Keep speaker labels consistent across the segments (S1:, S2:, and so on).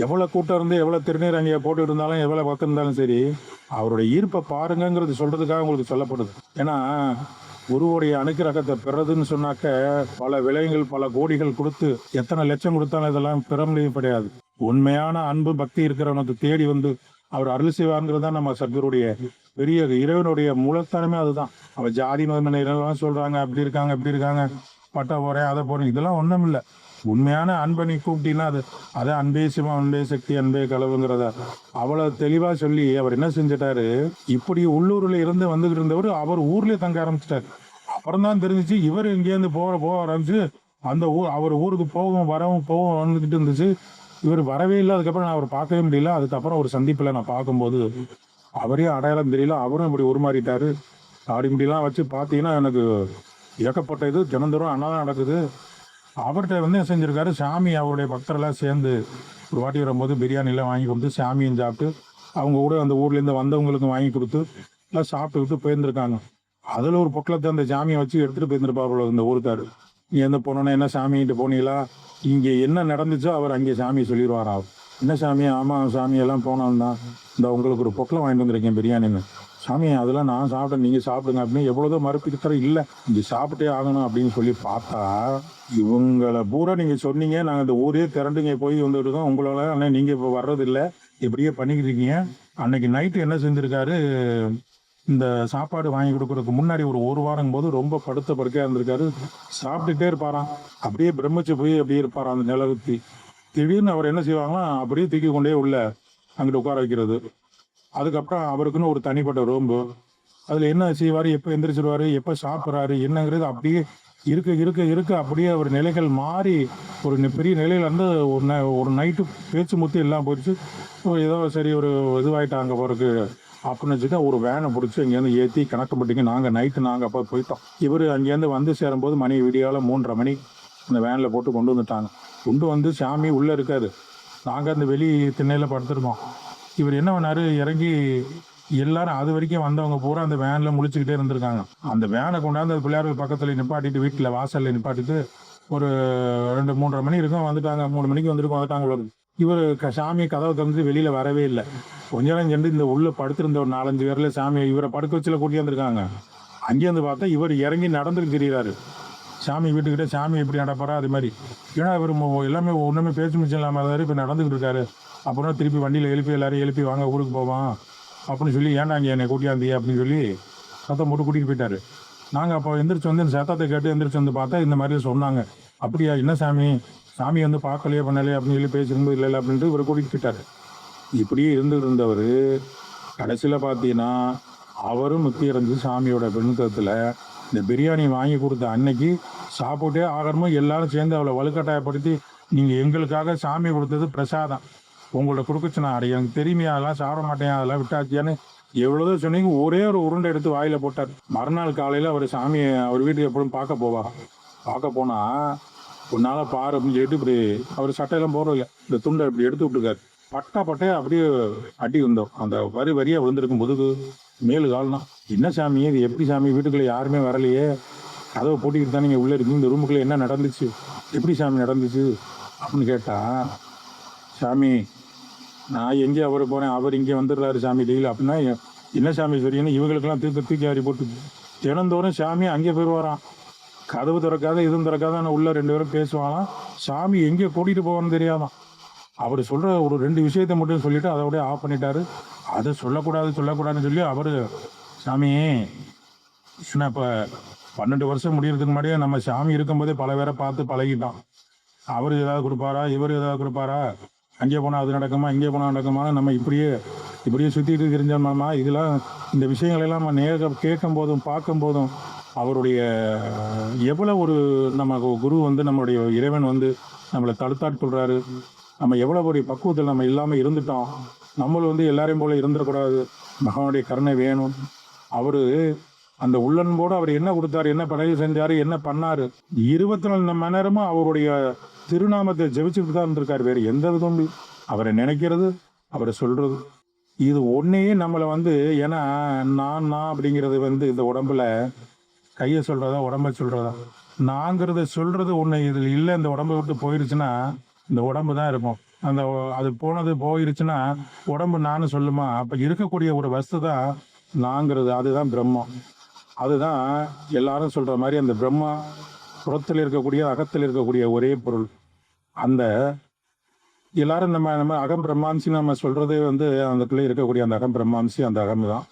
S1: எவ்வளோ கூட்டம் இருந்து எவ்வளோ திருநீர் அங்கே போட்டு இருந்தாலும் எவ்வளோ பக்கம் இருந்தாலும் சரி, அவருடைய ஈர்ப்பை பாருங்கங்கிறது சொல்றதுக்காக உங்களுக்கு சொல்லப்படுது. ஏன்னா குருவுடைய அனுக்கிரகத்தை பெறதுன்னு சொன்னாக்க பல விலைகள் பல கோடிகள் கொடுத்து எத்தனை லட்சம் கொடுத்தாலும் இதெல்லாம் பெற முடியப்படையாது. உண்மையான அன்பு பக்தி இருக்கிறவனுக்கு தேடி வந்து அவர் அருள் செய்வார்ங்கிறது தான் நம்ம சத்குருடைய பெரிய இறைவனுடைய மூலத்தனமே அதுதான். அவர் ஜாதி மதம் சொல்றாங்க, அப்படி இருக்காங்க இப்படி இருக்காங்க, பட்டா போறேன் அதை போறேன், இதெல்லாம் ஒன்றும் இல்லை. உண்மையான அன்பை நீ கூப்பிட்டீங்கன்னா அதை அன்பே சிவம் அன்பே சக்தி அன்பே கலவுங்கிறத அவ்வளவு தெளிவா சொல்லி அவர் என்ன செஞ்சிட்டாரு, இப்படி உள்ளூர்ல இருந்து வந்துகிட்டு இருந்தவர் அவர் ஊர்லயே தங்க ஆரம்பிச்சிட்டாரு. அப்புறம் தான் தெரிஞ்சிச்சு இவர் இங்கேருந்து போக ஆரம்பிச்சு அந்த அவர் ஊருக்கு போகவும் வந்துகிட்டு இருந்துச்சு. இவர் வரவே இல்லை. அதுக்கப்புறம் நான் அவர் பார்க்கவே முடியல. அதுக்கப்புறம் ஒரு சந்திப்பில் நான் பார்க்கும்போது அவரே அடையாளம் தெரியல. அவரும் இப்படி உருமாறிட்டாரு. ஆடி முடியெல்லாம் வச்சு பார்த்தீங்கன்னா எனக்கு ஏகப்பட்ட இது தினந்தோறும் அன்னதான் நடக்குது. அவர்கிட்ட வந்து என்ன செஞ்சிருக்காரு, சாமி அவருடைய பக்தரெல்லாம் சேர்ந்து ஒரு வாட்டி வரும்போது பிரியாணிலாம் வாங்கி கொடுத்து சாமியும் சாப்பிட்டு அவங்க கூட அந்த ஊர்லேருந்து வந்தவங்களுக்கும் வாங்கி கொடுத்து எல்லாம் சாப்பிட்டுக்கிட்டு போயிருந்துருக்காங்க. அதில் ஒரு பொக்கலத்தை அந்த சாமியை வச்சு எடுத்துகிட்டு போயிருந்துருப்பாப்புல இந்த ஊருக்காரு. இங்கே எந்த போனோன்னா என்ன சாமிகிட்ட போனீங்களா, இங்கே என்ன நடந்துச்சோ அவர் அங்கே சாமியை சொல்லிடுவாரா. என்ன சாமி, ஆமாம் சாமியெல்லாம் போனால்தான் தான் இந்த உங்களுக்கு ஒரு பொக்கலை வாங்கிட்டு வந்திருக்கேன் பிரியாணின்னு. சாமி அதெல்லாம் நான் சாப்பிட்டேன், நீங்கள் சாப்பிடுங்க அப்படின்னு எவ்வளோதோ மறுப்பிக்கிற இல்லை, இங்கே சாப்பிட்டே ஆகணும் அப்படின்னு சொல்லி பார்த்தா இவங்களை பூரா நீங்கள் சொன்னீங்க, நாங்கள் இந்த ஊரே திரண்டுங்க போய் வந்துட்டு இருக்கோம், உங்களால ஆனால் நீங்கள் இப்போ வர்றதில்லை, இப்படியே பண்ணிக்கிட்டு இருக்கீங்க. அன்னைக்கு நைட்டு என்ன செஞ்சுருக்காரு, இந்த சாப்பாடு வாங்கி கொடுக்கறதுக்கு முன்னாடி ஒரு வாரம் போது ரொம்ப படுத்த படுக்கையாக இருந்திருக்காரு. சாப்பிட்டுட்டே இருப்பாராம், அப்படியே பிரமிச்சு போய் அப்படியே இருப்பாராம் அந்த நிலவுத்தி. திடீர்னு அவர் என்ன செய்வாங்கன்னா அப்படியே தூக்கி கொண்டே உள்ள அங்கிட்டு உட்கார வைக்கிறது. அதுக்கப்புறம் அவருக்குன்னு ஒரு தனிப்பட்ட ரூம்பு, அதில் என்ன செய்வார், எப்போ எந்திரிச்சிருவார், எப்போ சாப்பிட்றாரு என்னங்கிறது அப்படியே இருக்க அப்படியே அவர் நிலைகள் மாறி ஒரு பெரிய நிலையில இருந்து ஒரு நைட்டு பேச்சு முத்தி எல்லாம் போயிடுச்சு. ஏதோ சரி ஒரு இதுவாயிட்டாங்க போறதுக்கு அப்படின்னு வச்சுட்டு ஒரு வேனை பிடிச்சி அங்கேருந்து ஏற்றி கணக்கப்பட்டிங்க. நாங்கள் அப்போ போயிட்டோம். இவர் அங்கேருந்து வந்து சேரும்போது மணி விடியால் 3:30 மணி அந்த வேனில் போட்டு கொண்டு வந்துட்டாங்க. கொண்டு வந்து சாமி உள்ளே இருக்காரு, நாங்கள் அந்த வெளி திண்ணையில் படுத்துருக்கோம். இவர் என்ன பண்ணாரு, இறங்கி எல்லாரும் அது வரைக்கும் வந்தவங்க பூரா அந்த வேனில் முழிச்சுக்கிட்டே இருந்திருக்காங்க. அந்த வேனை கொண்டாந்து அந்த பிள்ளையார்கள் பக்கத்தில் நிப்பாட்டிட்டு வீட்டில் வாசலில் நிப்பாட்டிட்டு ஒரு 2-3:30 மணி இருக்கும் வந்துட்டாங்க. 3 மணிக்கு வந்துட்டாங்க. இவர் சாமி கதவை திறந்து வெளியில் வரவே இல்லை. கொஞ்ச நேரம் சென்று இந்த உள்ள படுத்திருந்த ஒரு 4-5 பேரில் சாமி இவரை படுக்க வச்சுல கூட்டி வந்துருக்காங்க. அங்கேருந்து பார்த்தா இவர் இறங்கி நடந்துட்டு தெரிகிறாரு. சாமி வீட்டுக்கிட்ட சாமி எப்படி நடப்பாரா அது மாதிரி. ஏன்னா இவர் எல்லாமே ஒன்றுமே பேச்சு மிச்சம் இல்லாமல் இருந்தார். இப்போ நடந்துக்கிட்டு இருக்காரு. அப்புறம் திருப்பி வண்டியில் எல்லாரையும் எழுப்பி வாங்க ஊருக்கு போவான் அப்படின்னு சொல்லி, ஏன்டா இங்கே என்னை கூட்டியாந்தியே அப்படின்னு சொல்லி சத்தம் போட்டு கூட்டிகிட்டு போயிட்டாரு. நாங்கள் அப்போ எந்திரிச்சு வந்து இந்த சத்தத்தை கேட்டு எந்திரிச்சு வந்து பார்த்தா இந்த மாதிரி சொன்னாங்க. அப்படியா, என்ன சாமி வந்து பார்க்கலையே பண்ணலையே அப்படின்னு சொல்லி பேசிருந்தது இல்லை அப்படின்ட்டு இவர் கூட்டிகிட்டு போயிட்டாரு. இப்படியே இருந்துகிட்டு இருந்தவர் கடைசியில் பார்த்தீங்கன்னா அவரும் முக்தி அடைஞ்சு சாமியோட பெண்ணுத்தத்தில் இந்த பிரியாணி வாங்கி கொடுத்த அன்னைக்கு சாப்பிட்டே ஆகணுமோ எல்லாரும் சேர்ந்து அவளை வலுக்கட்டாயப்படுத்தி, நீங்கள் எங்களுக்காக சாமி கொடுத்தது பிரசாதம், உங்களோட கொடுக்குச்சு நான் அடைய எனக்கு தெரியுமையா, அதெல்லாம் சாப்பிட மாட்டேன், அதெல்லாம் விட்டாச்சியான்னு எவ்வளோதோ சொன்னீங்க. ஒரே ஒரு உருண்டை எடுத்து வாயில் போட்டார். மறுநாள் காலையில் அவர் சாமியை அவர் வீட்டுக்கு எப்படியும் பார்க்க போனால் ஒரு நாளாக பாரு அப்படின்னு சொல்லிட்டு இப்படி அவர் சட்டையெல்லாம் போடுறதில்ல, இந்த துண்டை இப்படி எடுத்து விட்டுருக்காரு. பட்டையாக அப்படியே அடி வந்தோம். அந்த வரியாக விழுந்திருக்கும் முதுகு மேலு கால்னா. என்ன சாமி இது, எப்படி சாமி வீட்டுக்குள்ளே யாருமே வரலையே, கதவை போட்டிக்கிட்டு தான் நீங்கள் உள்ளே இருக்கீங்க, இந்த ரூமுக்குள்ளே என்ன நடந்துச்சு, எப்படி சாமி நடந்துச்சு அப்படின்னு கேட்டால், சாமி நான் எங்கே அவர் போகிறேன், அவர் இங்கே வந்துடுறாரு சாமி டெய்லி அப்படின்னா, என்ன சாமி சொல்லிங்கன்னா இவங்களுக்கெல்லாம் தூக்கி ஆறி போட்டு தினந்தோறும் சாமி அங்கே போயிடுவாராம். கதவு திறக்காத இதுவும் திறக்காத நான் உள்ள 2 பேரும் பேசுவாங்களாம். சாமி எங்கே கூட்டிகிட்டு போவான்னு தெரியாதான். அவர் சொல்கிற ஒரு 2 விஷயத்தை மட்டும் சொல்லிவிட்டு அதோடய ஆஃப் பண்ணிட்டாரு. அதை சொல்லக்கூடாதுன்னு சொல்லி அவர் சாமி நான் இப்போ 12 வருஷம் முடியறதுக்கு முன்னாடியே நம்ம சாமி இருக்கும்போதே பல பேரை பார்த்து பழகிட்டான். அவர் ஏதாவது கொடுப்பாரா, இவர் ஏதாவது கொடுப்பாரா, அங்கே போனால் அது நடக்குமா, இங்கே போனால் நடக்குமா, நம்ம இப்படியே சுற்றிட்டு தெரிஞ்சோம்மா. இதெல்லாம் இந்த விஷயங்களெல்லாம் நம்ம கேட்கும் போதும் பார்க்கும் போதும் அவருடைய எவ்வளோ ஒரு நம்ம குரு வந்து நம்மளுடைய இறைவன் வந்து நம்மளை தடுத்தாட்கொள்கிறாரு. நம்ம எவ்வளோ ஒரு பக்குவத்தில் நம்ம இல்லாமல் இருந்துட்டோம். நம்மளும் வந்து எல்லாரையும் போல இருந்துடக்கூடாது, மகனுடைய கருணை வேணும். அவர் அந்த உள்ளன்போடு அவர் என்ன கொடுத்தாரு, என்ன பதவி செஞ்சார், என்ன பண்ணார், 24 மணி நேரமும் அவருடைய திருநாமத்தை ஜெபிச்சுட்டு தான் இருந்திருக்காரு. வேறு எந்த விதம் அவரை நினைக்கிறது, அவரை சொல்கிறது, இது ஒன்றையே நம்மளை வந்து, ஏன்னா நான் அப்படிங்கிறது வந்து இந்த உடம்புல கையை சொல்கிறதா உடம்பை சொல்கிறதா, நாங்கிறத சொல்கிறது ஒன்று இதில் இல்லை. இந்த உடம்பை விட்டு போயிடுச்சுன்னா இந்த உடம்பு தான் இருக்கும். அந்த அது போனது போயிருச்சுன்னா உடம்பு நான் சொல்லுமா? அப்போ இருக்கக்கூடிய ஒரு வஸ்து தான் நாங்கிறது. அதுதான் பிரம்மம். அதுதான் எல்லாரும் சொல்கிற மாதிரி அந்த பிரம்மா புறத்தில் இருக்கக்கூடிய அகத்தில் இருக்கக்கூடிய ஒரே பொருள். அந்த எல்லாரும் நம்ம நம்ம அகம் பிரம்மாம்சி நம்ம சொல்கிறதே அதுக்குள்ளே இருக்கக்கூடிய அந்த அகம் பிரம்மாம்சி அந்த அகம் தான்.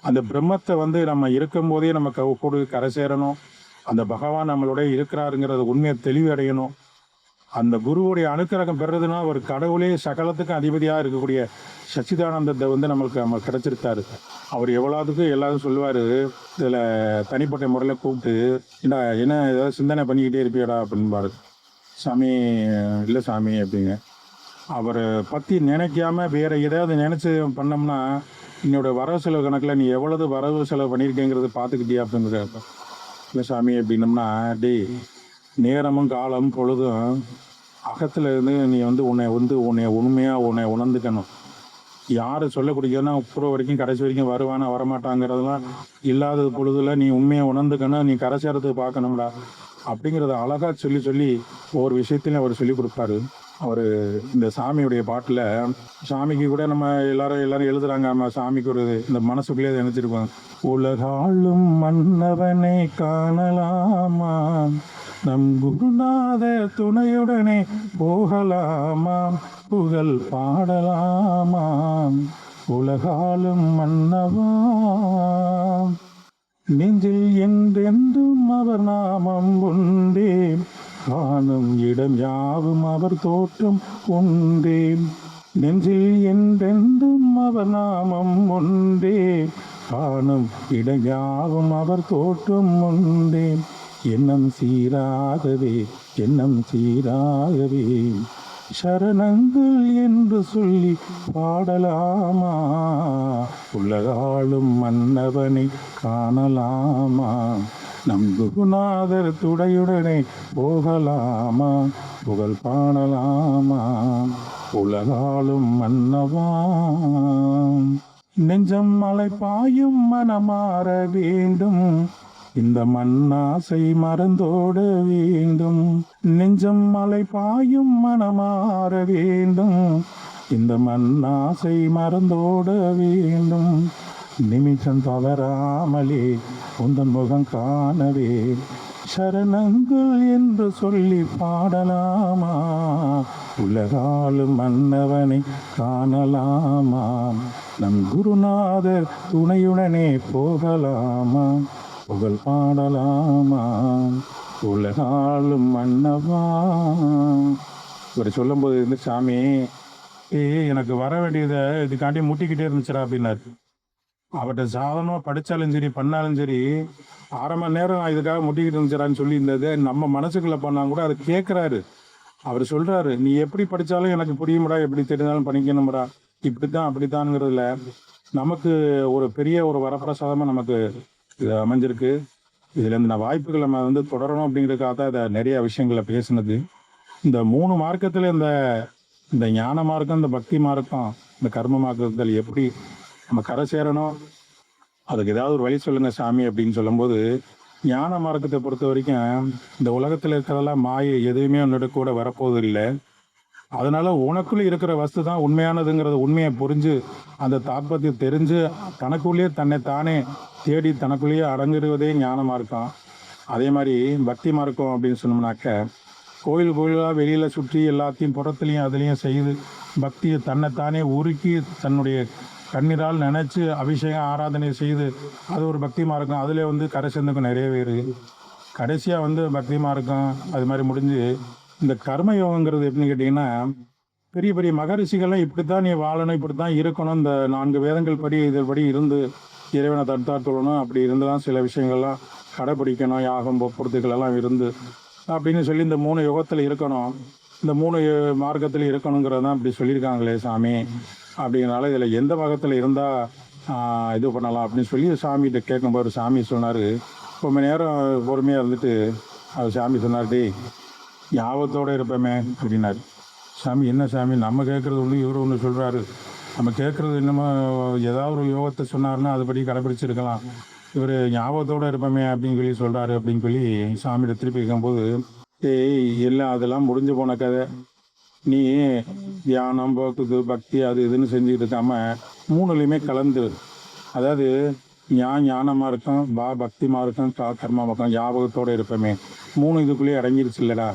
S1: அந்த பிரம்மத்தை நம்ம இருக்கும் போதே நம்ம கூட கரை சேரணும். அந்த பகவான் நம்மளோட இருக்கிறாருங்கிறது உண்மையை தெளிவு அடையணும். அந்த குருவுடைய அனுக்கிரகம் பெறதுன்னா ஒரு கடவுளே சகலத்துக்கும் அதிபதியாக இருக்கக்கூடிய சச்சிதானந்தத்தை நம்ம கிடைச்சிருக்காரு. அவர் எவ்வளோத்துக்கும் எல்லாரும் சொல்லுவார். இதில் தனிப்பட்ட முறையில் கூப்பிட்டு என்ன ஏதாவது சிந்தனை பண்ணிக்கிட்டே இருப்பியடா அப்படின்பாரு. சாமி இல்லை சாமி அப்படிங்க. அவரை பற்றி நினைக்காம வேற ஏதாவது நினச்சி பண்ணோம்னா என்னோட வரவு செலவு கணக்கில் நீ எவ்வளவு வரவு செலவு பண்ணியிருக்கேங்கிறது பார்த்துக்கிட்டியா அப்படிங்கிறப்ப இல்லை சாமி அப்படின்னம்னா, நேரமும் காலம் பொழுதும் அகத்தில் இருந்து நீ உன்னை உண்மையாக உணர்ந்துக்கணும். யார் சொல்லக்கூடியதுன்னா புற வரைக்கும் கடைசி வரைக்கும் வருவானா வரமாட்டாங்கிறதுலாம் இல்லாத பொழுதுல நீ உண்மையை உணர்ந்துக்கணும். நீ கரை சேர்றதுக்கு பார்க்கணும்டா அப்படிங்கிறத அழகா சொல்லி ஒவ்வொரு விஷயத்திலையும் அவர் சொல்லி கொடுப்பாரு. அவர் இந்த சாமியுடைய பாட்டில் சாமிக்கு கூட நம்ம எல்லாரும் எழுதுறாங்க. நம்ம சாமிக்கு ஒரு இந்த மனசுக்குள்ளே நினைச்சிருக்கோம். உலகாளும் மன்னவனை காணலாமா, நம் குருநாத துணையுடனே போகலாமா, புகழ் பாடலாமா, உலகாளும் மன்னவா நெஞ்சில் என்றென்றும் அவர் நாமம் உண்டே, காணும் இடம் யாவும் அவர் தோற்றம் உண்டே, நெஞ்சில் என்றென்றும் அவர் நாமம் உண்டே, காணும் இடம் யாவும் அவர் தோற்றம் உண்டே, எண்ணம் சீராகவே சரணங்கள் என்று சொல்லி பாடலாமா, உலகாளும் மன்னவனை காணலாமா, நம் குருநாதர் துடையுடனே போகலாமா, புகழ் பாடலாமா, உலகாளும் மன்னவா. நெஞ்சம் மலை பாயும் மனமாற வேண்டும், இந்த மண்ணாசை மறந்தோட வேண்டும், நெஞ்சம் மலை பாயும் மனமாற வேண்டும், இந்த மண்ணாசை மறந்தோட வேண்டும், நிமிஷம் தவறாமலே உந்தன் முகம் காணவே சரணங்கள் என்று சொல்லி பாடலாமா, உலகாளும் மன்னவனை காணலாமா, நம் குருநாதர் துணையுடனே போகலாமா, புகழ் பாடலாமா, உலகாளும் மன்னவா. இவர் சொல்லும்போது சாமி எனக்கு வர வேண்டியதை இதுக்காண்டி முட்டிக்கிட்டே இருந்துச்சுடா அப்படின்னாரு. அவர்கிட்ட சாதாரணமாக படித்தாலும் சரி பண்ணாலும் சரி 1/2 மணி நேரம் நான் இதுக்காக முட்டிக்கிட்டு இருந்துச்சான்னு சொல்லி இருந்தது நம்ம மனசுக்குள்ளே பண்ணால் கூட அதை கேட்குறாரு. அவர் சொல்கிறாரு, நீ எப்படி படித்தாலும் எனக்கு புரியும்டா, எப்படி தெரிஞ்சாலும் பண்ணிக்கணும்டா, இப்படித்தான் அப்படித்தான்ங்கிறதுல நமக்கு ஒரு பெரிய ஒரு வரப்பிரசாதமாக நமக்கு இது அமைஞ்சிருக்கு. இதில் இந்த வாய்ப்புகள் நம்ம தொடரணும் அப்படிங்கிறதுக்காக தான் இதை நிறைய விஷயங்களை பேசுனது. இந்த 3 மார்க்கத்தில் இந்த ஞான மார்க்கம், இந்த பக்தி மார்க்கம், இந்த கர்ம மார்க்கத்தில் எப்படி நம்ம கரை சேரணும், அதுக்கு ஏதாவது ஒரு வழி சொல்லுங்க சாமி அப்படின்னு சொல்லும்போது, ஞான மார்க்கத்தை பொறுத்த வரைக்கும் இந்த உலகத்தில் இருக்கிறதெல்லாம் மாயை எதுவுமே உன்னோட கூட வரப்போவது இல்லை. அதனால உனக்குள்ளே இருக்கிற வஸ்து தான் உண்மையானதுங்கிறத உண்மையை புரிஞ்சு அந்த தாற்பத்தை தெரிஞ்சு தனக்குள்ளேயே தன்னை தானே தேடி தனக்குள்ளேயே அடங்கிடுவதே ஞான மார்க்கம். அதே மாதிரி பக்தி மார்க்கம் அப்படின்னு சொன்னோம்னாக்க கோயிலாக வெளியில் சுற்றி எல்லாத்தையும் புறத்துலையும் அதுலேயும் செய்து பக்தியை தன்னைத்தானே உருக்கி தன்னுடைய கண்ணீரால் நினச்சி அபிஷேகம் ஆராதனை செய்து அது ஒரு பக்தி மார்க்கம். அதில் கரை சேர்ந்துக்கும் நிறைய பேர். கடைசியாக பக்தி மார்க்கம் அது மாதிரி முடிஞ்சு இந்த கர்மயோகங்கிறது எப்படின்னு கேட்டிங்கன்னா, பெரிய பெரிய மகரிஷிகள்லாம் இப்படி தான் நீ வாழணும், இப்படி தான் இருக்கணும், இந்த 4 வேதங்கள் படி இதன்படி இருந்து இறைவனை தடுத்தார் தொழணும், அப்படி இருந்து தான் சில விஷயங்கள்லாம் கடைப்பிடிக்கணும், யாகம் பொறுத்துக்கள் எல்லாம் இருந்து அப்படின்னு சொல்லி இந்த 3 யுகத்தில் இருக்கணும், இந்த 3 மார்க்கத்தில் இருக்கணுங்கிறது தான் இப்படி சொல்லியிருக்காங்களே சாமி. அப்படிங்கிறனால இதில் எந்த மகத்தில் இருந்தால் இது பண்ணலாம் அப்படின்னு சொல்லி சாமிகிட்ட கேட்கும்போது சாமி சொன்னார். ரொம்ப நேரம் பொறுமையாக இருந்துட்டு அவர் சாமி சொன்னார், ஞாபகத்தோடு இருப்பேமே அப்படின்னாரு. சாமி என்ன சாமி, நம்ம கேட்குறது ஒன்று இவர் ஒன்று சொல்கிறாரு, நம்ம கேட்குறது என்னமோ ஏதாவது ஒரு யோகத்தை சொன்னார்னா அதுபடி கடைப்பிடிச்சிருக்கலாம், இவர் ஞாபகத்தோடு இருப்போமே அப்படின்னு சொல்லி சொல்கிறாரு அப்படின்னு சொல்லி சாமிகிட்ட திருப்பி கேட்கும்போது, எல்லாம் அதெல்லாம் முடிஞ்சு போன கதை, நீ தியானம் போக்குது பக்தி அது இதுன்னு செஞ்சுக்கிட்டு இருக்காம மூணுலையுமே கலந்துரு. அதாவது ஞானமாக இருக்கும், பக்திமாக இருக்கும், கர்மாவாக இருக்கும், ஞாபகத்தோடு இருப்போமே, மூணு இதுக்குள்ளேயே அடங்கிருச்சு இல்லடா.